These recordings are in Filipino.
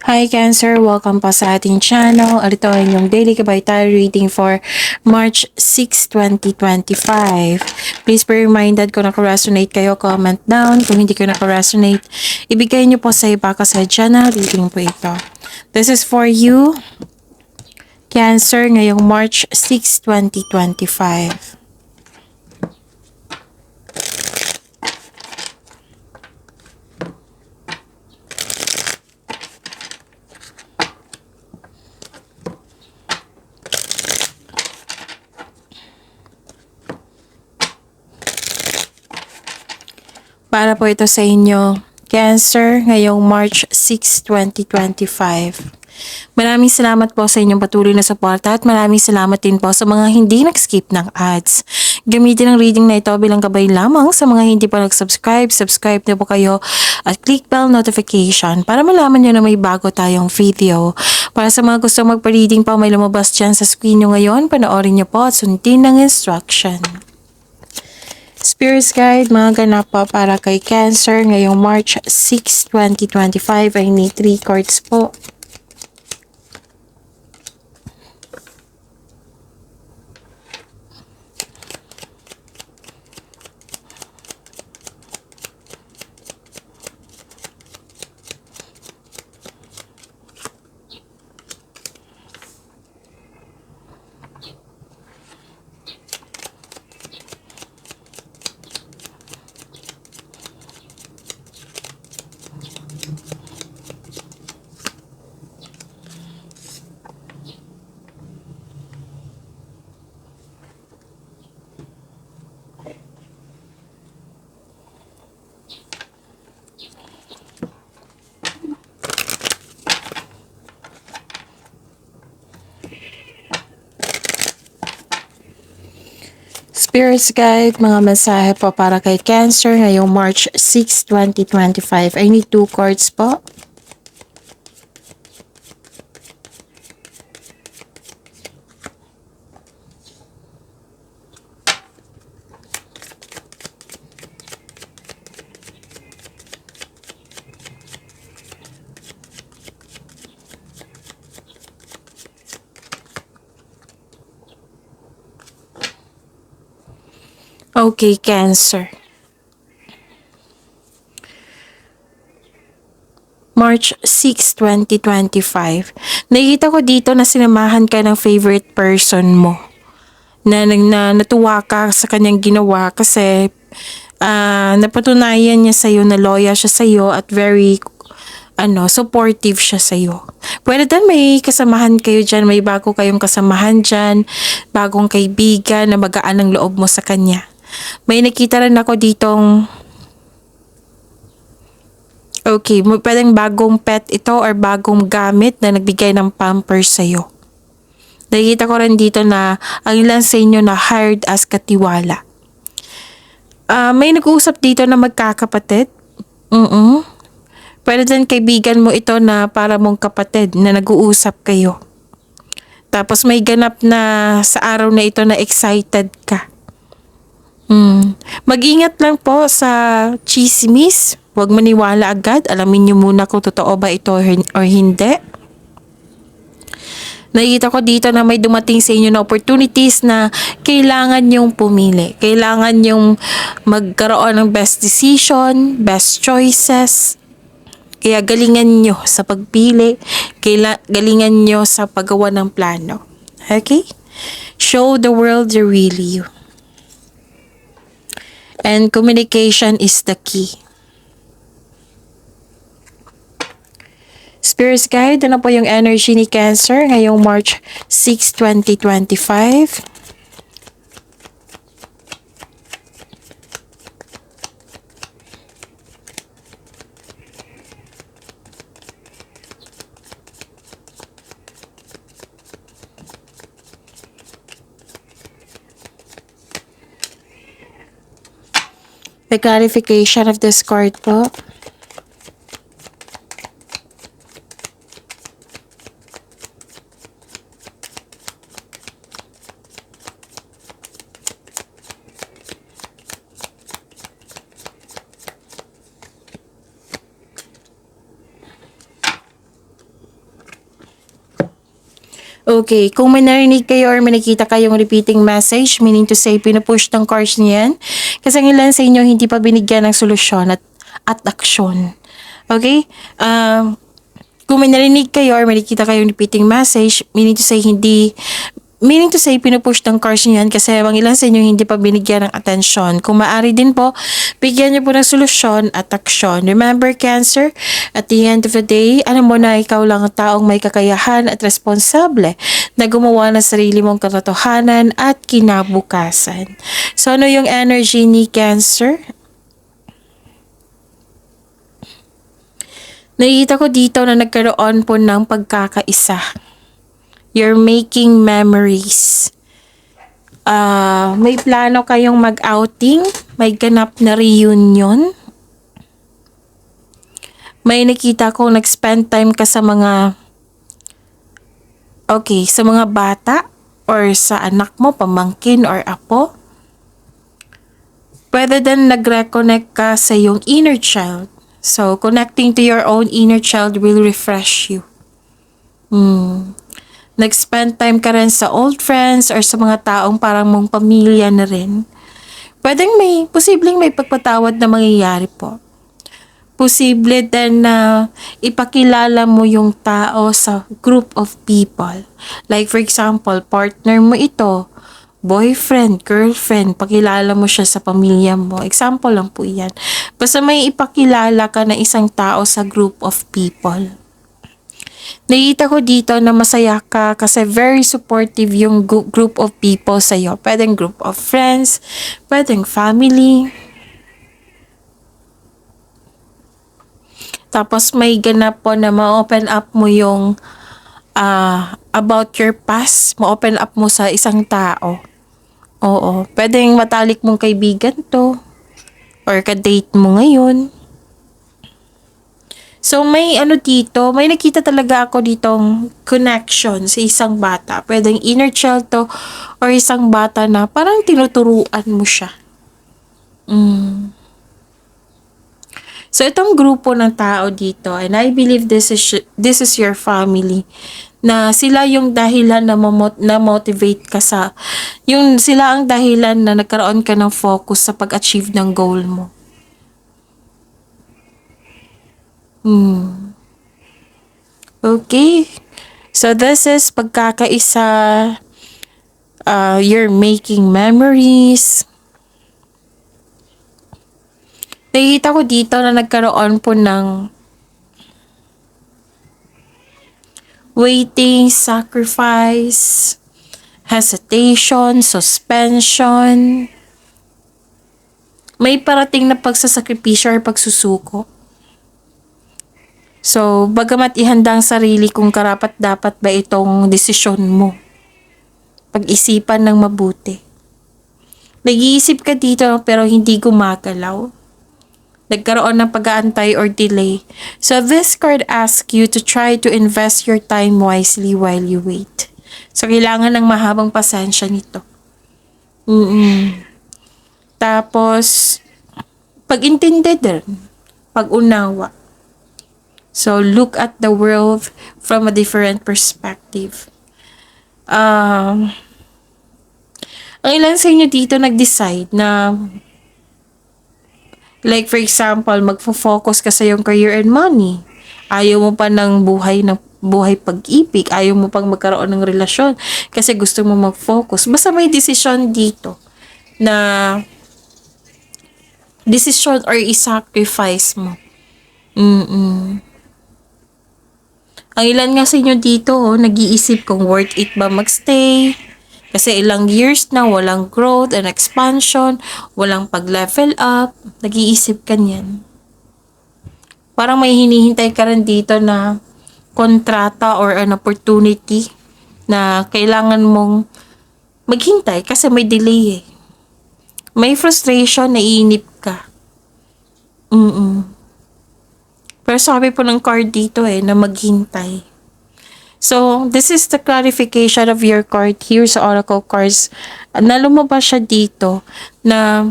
Hi Cancer! Welcome po sa ating channel. Ito ay inyong daily kabaytay reading for March 6, 2025. Please be reminded kung naka-resonate kayo, comment down. Kung hindi kayo naka-resonate, ibigay niyo po sa iba kasi channel reading po ito. This is for you, Cancer, ngayong March 6, 2025. Para po ito sa inyo, Cancer, ngayong March 6, 2025. Maraming salamat po sa inyong patuloy na suporta at maraming salamat din po sa mga hindi nag-skip ng ads. Gamitin ang reading na ito bilang gabay lamang sa mga hindi pa nag-subscribe. Subscribe na po kayo at click bell notification para malaman nyo na may bago tayong video. Para sa mga gusto magpa-reading pa, may lumabas dyan sa screen nyo ngayon. Panoorin nyo po at sundin ng instruction. Spirit Guide, mga ganap po para kay Cancer ngayong March 6, 2025 ay need 3 cards po. Spirits Guide, mga mensahe po para kay Cancer ngayong March 6, 2025. I need 2 cards po. Okay, Cancer. March 6, 2025. Nakikita ko dito na sinamahan ka ng favorite person mo. Na natuwa ka sa kanyang ginawa kasi napatunayan niya sa'yo na loyal siya sa'yo at very supportive siya sa'yo. Pwede din may kasamahan kayo dyan, may bago kayong kasamahan dyan, bagong kaibigan na magaan ang loob mo sa kanya. May nakita rin ako ditong pwedeng bagong pet ito or bagong gamit na nagbigay ng pampers sa'yo. Nakikita ko rin dito na ang ilan sa inyo na hired as katiwala. May nag-uusap dito na magkakapatid. Pwede din kaibigan mo ito na para mong kapatid na nag-uusap kayo. Tapos may ganap na sa araw na ito na excited ka. Mag-ingat lang po sa chismis. Huwag maniwala agad. Alamin niyo muna kung totoo ba ito or hindi. Nakikita ko dito na may dumating sa inyo na opportunities na kailangan yung pumili. Kailangan yung magkaroon ng best decision, best choices. Kaya galingan nyo sa pagpili. Galingan nyo sa paggawa ng plano. Okay? Show the world the real you. And communication is the key. Spirit Guide, ano po yung energy ni Cancer ngayong March 6, 2025? The clarification of this card po. Okay, kung may narinig kayo or may nakita kayong repeating message, meaning to say, pinupush ng cards niyan, kasi ang ilan sa inyo hindi pa binigyan ng solusyon at aksyon. Okay? Kung may narinig kayo or may nakita kayong repeating message, meaning to say, pinupush ng cards niyan kasi ang ilan sa inyo hindi pa binigyan ng atensyon. Kung maaari din po, bigyan niyo po ng solusyon at aksyon. Remember, Cancer, at the end of the day, alam mo na ikaw lang ang taong may kakayahan at responsable na gumawa ng sarili mong katotohanan at kinabukasan. So, ano yung energy ni Cancer? Nakikita ko dito na nagkaroon po ng pagkakaisa. You're making memories. May plano kayong mag-outing, may ganap na reunion. May nakita ko nag-spend time ka sa mga sa mga bata or sa anak mo, pamangkin or apo. Pwede din nag-reconnect ka sa iyong inner child. So, connecting to your own inner child will refresh you. Nag-spend time ka rin sa old friends or sa mga taong parang mong pamilya na rin. Posibleng may pagpatawad na mangyayari po. Posible din na ipakilala mo yung tao sa group of people. Like for example, partner mo ito, boyfriend, girlfriend, pakilala mo siya sa pamilya mo. Example lang po yan. Basta may ipakilala ka na isang tao sa group of people. Nakita ko dito na masaya ka kasi very supportive yung group of people sa'yo. Pwedeng group of friends, pwedeng family. Tapos may ganap po na ma-open up mo yung about your past. Ma-open up mo sa isang tao. Oo. Pwedeng matalik mong kaibigan to. Or ka-date mo ngayon. So, may dito, may nakita talaga ako ditong connection sa isang bata. Pwedeng inner child to or isang bata na parang tinuturuan mo siya. So, itong grupo ng tao dito, and I believe this is your family, na sila yung dahilan na motivate ka sila ang dahilan na nagkaroon ka ng focus sa pag-achieve ng goal mo. Okay. So, this is pagkakaisa. You're making memories. Nakikita ko dito na nagkaroon po ng waiting, sacrifice, hesitation, suspension. May parating na pagsasakripisyo or pagsusuko. So, bagamat ihanda ang sarili kung karapat-dapat ba itong desisyon mo. Pag-isipan ng mabuti. Nag-iisip ka dito pero hindi gumagalaw. Nagkaroon ng pag-aantay or delay. So, this card asks you to try to invest your time wisely while you wait. So, kailangan ng mahabang pasensya nito. Tapos, pag-intindi din. Pag-unawa. So, look at the world from a different perspective. Ang ilan sa inyo dito nag-decide na, like for example, magfo-focus ka sa iyong career and money. Ayaw mo pa ng buhay pag-ibig. Ayaw mo pang magkaroon ng relasyon kasi gusto mo mag-focus. Basta may decision dito na decision or i-sacrifice mo. Ang ilan nga sa inyo dito, nag-iisip kung worth it ba magstay. Kasi ilang years na walang growth and expansion, walang pag-level up, nag-iisip ka niyan. Parang may hinihintay ka rin dito na kontrata or an opportunity na kailangan mong maghintay kasi may delay eh. May frustration, naiinip ka. Pero sabi po ng card dito na maghintay. So, this is the clarification of your card here sa Oracle Cards. Na lumabas siya dito na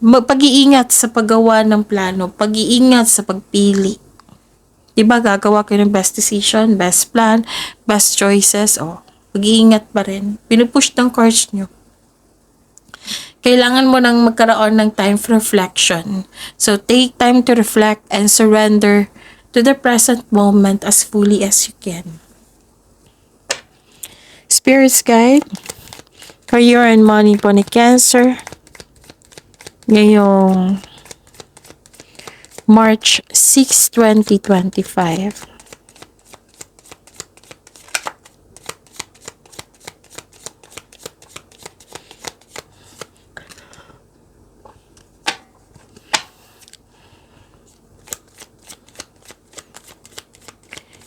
pag-iingat sa paggawa ng plano, pag-iingat sa pagpili. Diba, gagawa kayo ng best decision, best plan, best choices. Mag-iingat pa rin. Pinupush ng cards nyo. Kailangan mo nang magkaroon ng time for reflection. So, take time to reflect and surrender to the present moment as fully as you can. Spirit's Guide, career and money po ni Cancer. Ngayong March 6, 2025.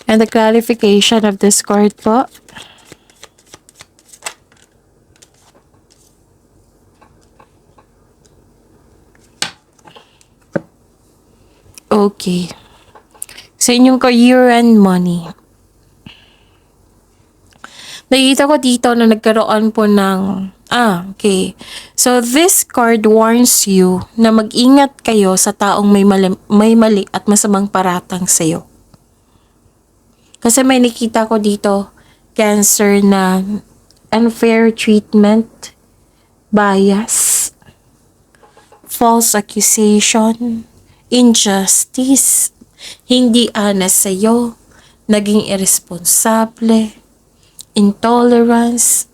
And the clarification of this card po. Okay. Sa inyong career and money. Nakita ko dito na nagkaroon po ng... okay. So, this card warns you na mag-ingat kayo sa taong may mali at masamang paratang sa'yo. Kasi may nakita ko dito, Cancer, na unfair treatment, bias, false accusation, injustice, hindi honest sa'yo, naging irresponsable, intolerance,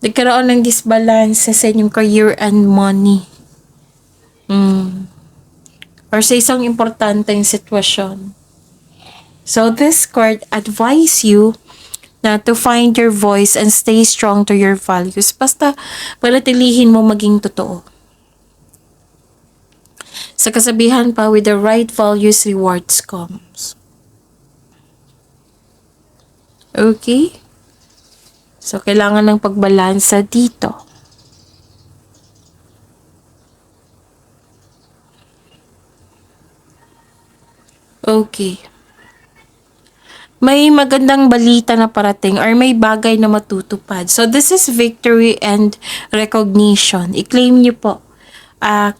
nagkaroon ng disbalance sa inyong career and money. Or sa isang importanteng sitwasyon. So this card advise you na to find your voice and stay strong to your values. Basta panatilihin mo maging totoo. Sa kasabihan pa, with the right values, rewards comes. Okay? So, kailangan ng pagbalansa dito. Okay. May magandang balita na parating or may bagay na matutupad. So, this is victory and recognition. I-claim niyo po,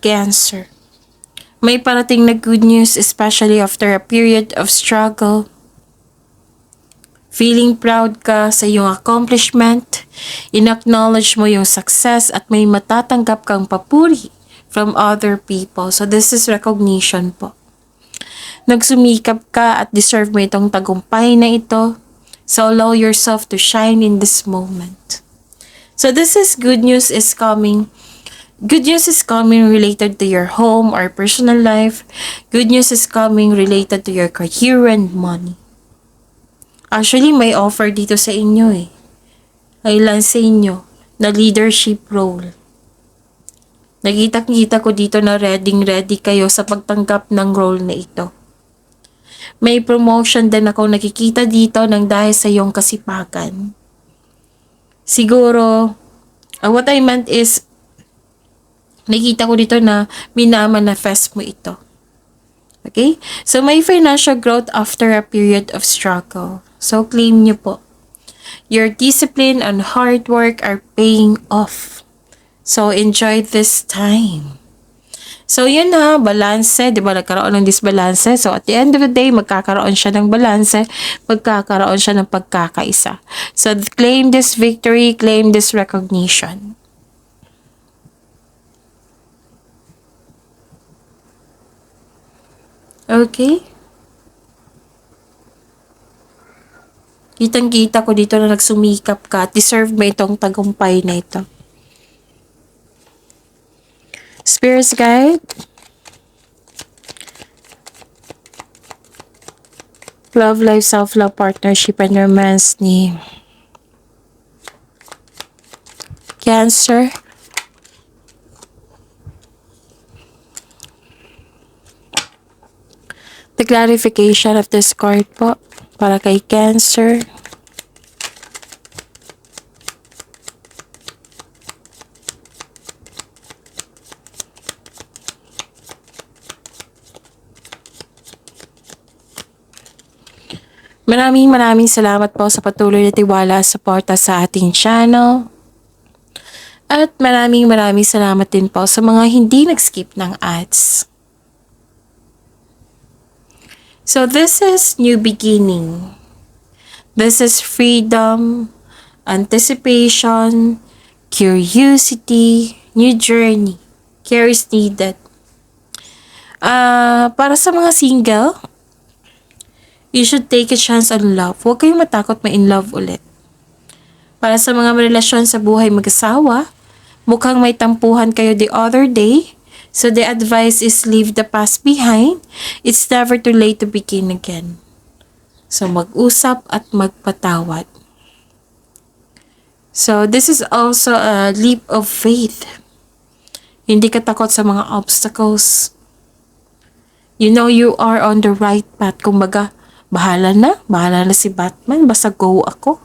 Cancer. May parating na good news, especially after a period of struggle. Feeling proud ka sa iyong accomplishment. In-acknowledge mo yung success at may matatanggap kang papuri from other people. So, this is recognition po. Nagsumikap ka at deserve mo itong tagumpay na ito. So, allow yourself to shine in this moment. So, this is good news is coming. Good news is coming related to your home or personal life. Good news is coming related to your career and money. Actually, may offer dito sa inyo eh. Kailan sa inyo na leadership role. Nakita ko dito na ready kayo sa pagtanggap ng role na ito. May promotion din ako nakikita dito ng dahil sa iyong kasipagan. Siguro, what I meant is, nakita ko dito na minamanifest mo ito. Okay? So, may financial growth after a period of struggle. So, claim nyo po. Your discipline and hard work are paying off. So, enjoy this time. So, yun na, balanse, di ba, nagkaroon ng disbalanse. So, at the end of the day, magkakaroon siya ng balanse, magkakaroon siya ng pagkakaisa. So, claim this victory, claim this recognition. Okay? Kitang-kita ko dito na nagsumikap ka at deserve mo itong tagumpay na ito. Spirit's Guide, love life, self-love, partnership, and romance ni Cancer. The clarification of this card po para kay Cancer. Maraming salamat po sa patuloy na tiwala at suporta sa ating channel. At maraming salamat din po sa mga hindi nag-skip ng ads. So this is new beginning. This is freedom, anticipation, curiosity, new journey. Care is needed. Para sa mga single, you should take a chance on love. Huwag kayong matakot ma-in love ulit. Para sa mga relasyon sa buhay mag-asawa, mukhang may tampuhan kayo the other day. So the advice is leave the past behind. It's never too late to begin again. So mag-usap at magpatawad. So this is also a leap of faith. Hindi ka takot sa mga obstacles. You know you are on the right path. Kumbaga, bahala na si Batman, basta go ako.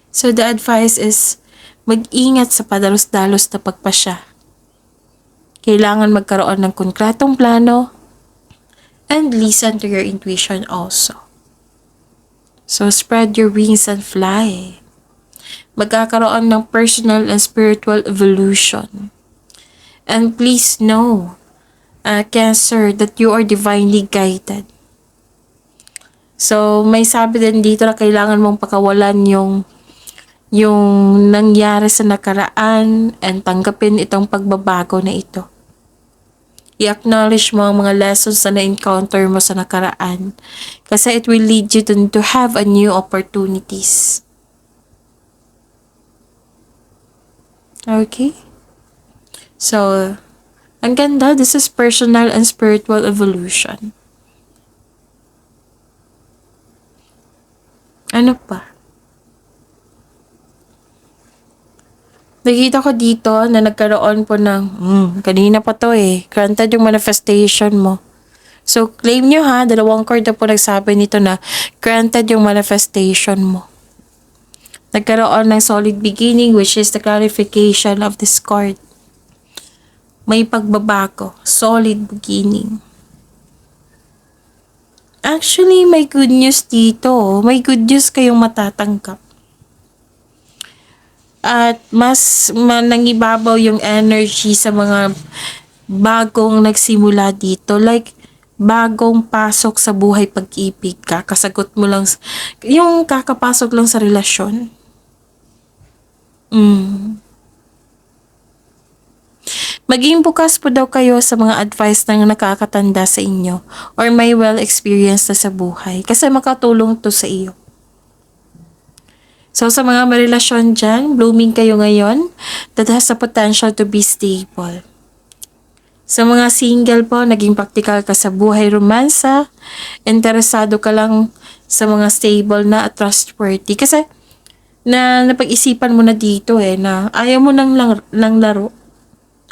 So the advice is, mag-ingat sa padalos-dalos na pagpasya. Kailangan magkaroon ng konkretong plano and listen to your intuition also. So spread your wings and fly. Magkakaroon ng personal and spiritual evolution. And please know, Cancer, that you are divinely guided. So, may sabi din dito na kailangan mong pakawalan yung nangyari sa nakaraan and tanggapin itong pagbabago na ito. I-acknowledge mo ang mga lessons na na-encounter mo sa nakaraan kasi it will lead you to have a new opportunities. Okay? So, ang ganda, this is personal and spiritual evolution. Ano pa? Nakita ko dito na nagkaroon po ng, kanina pa to granted yung manifestation mo. So, claim nyo ha, 2 card na po nagsabi nito na granted yung manifestation mo. Nagkaroon ng solid beginning, which is the clarification of this card. May pagbabago, solid beginning. Actually, may good news dito. May good news kayong matatanggap. At mas nangibabaw yung energy sa mga bagong nagsimula dito. Like, bagong pasok sa buhay pag-ibig ka. Kasagot mo lang, yung kakapasok lang sa relasyon. Maging bukas po daw kayo sa mga advice ng nakakatanda sa inyo or may well-experienced na sa buhay kasi makatulong to sa iyo. So, sa mga marelasyon dyan, blooming kayo ngayon that has the potential to be stable. Sa mga single po, naging practical ka sa buhay romansa, interesado ka lang sa mga stable na at trustworthy. Kasi, napag-isipan mo na dito na ayaw mo ng laro.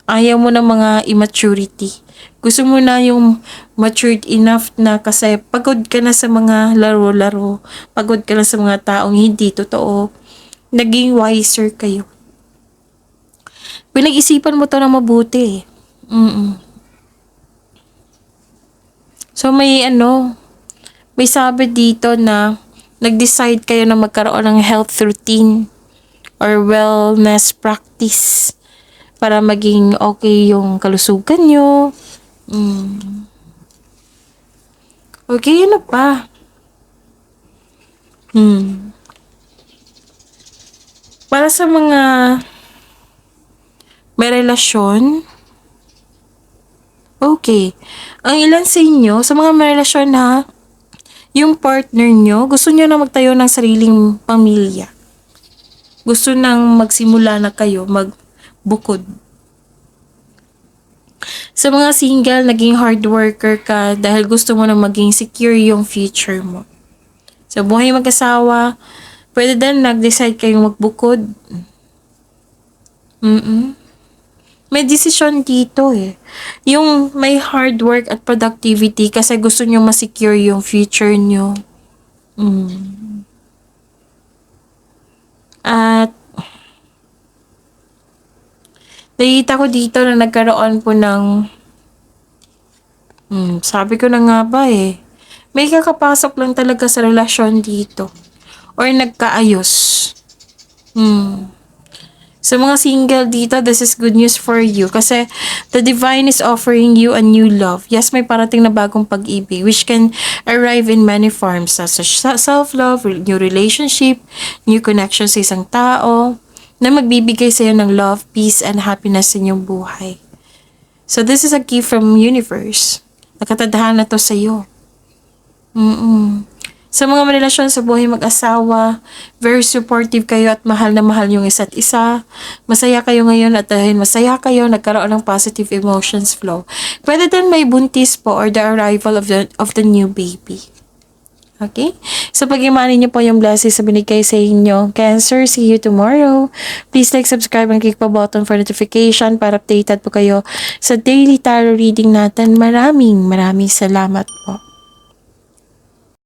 Ayaw mo ng mga immaturity. Gusto mo na yung matured enough na kasi pagod ka na sa mga laro-laro. Pagod ka na sa mga taong hindi totoo. Naging wiser kayo. Pinag-isipan mo to na mabuti. So may sabi dito na nag-decide kayo na magkaroon ng health routine or wellness practice para maging okay yung kalusugan nyo. Okay, ano pa? Para sa mga may relasyon, okay. Ang ilan sa inyo, sa mga may relasyon ha, yung partner nyo, gusto nyo na magtayo ng sariling pamilya. Gusto nang magsimula na kayo, magbukod. Sa mga single, naging hard worker ka dahil gusto mo na maging secure yung future mo. Sa buhay mag-asawa, pwede din nag-decide kayong magbukod. May desisyon dito Yung may hard work at productivity kasi gusto nyo ma-secure yung future nyo. At nakita ko dito na nagkaroon po ng sabi ko na nga ba may kakapasok lang talaga sa relasyon dito or nagkaayos. Sa mga single dito, this is good news for you kasi the divine is offering you a new love. Yes, may parating na bagong pag-ibig which can arrive in many forms such as self-love, new relationship, new connection sa isang tao na magbibigay sa iyo ng love, peace, and happiness sa inyong buhay. So this is a gift from universe. Nakatadhana na to sa iyo. Sa mga relasyon sa buhay mag-asawa, very supportive kayo at mahal na mahal yung isa't isa. Masaya kayo ngayon at dahil masaya kayo, nagkaroon ng positive emotions flow. Pwede din may buntis po or the arrival of the new baby. Okay? So, pag-imanin niyo po yung blessings sa binigay sa inyo. Cancer, see you tomorrow. Please like, subscribe, and click pa button for notification para updated po kayo sa daily tarot reading natin. Maraming salamat po.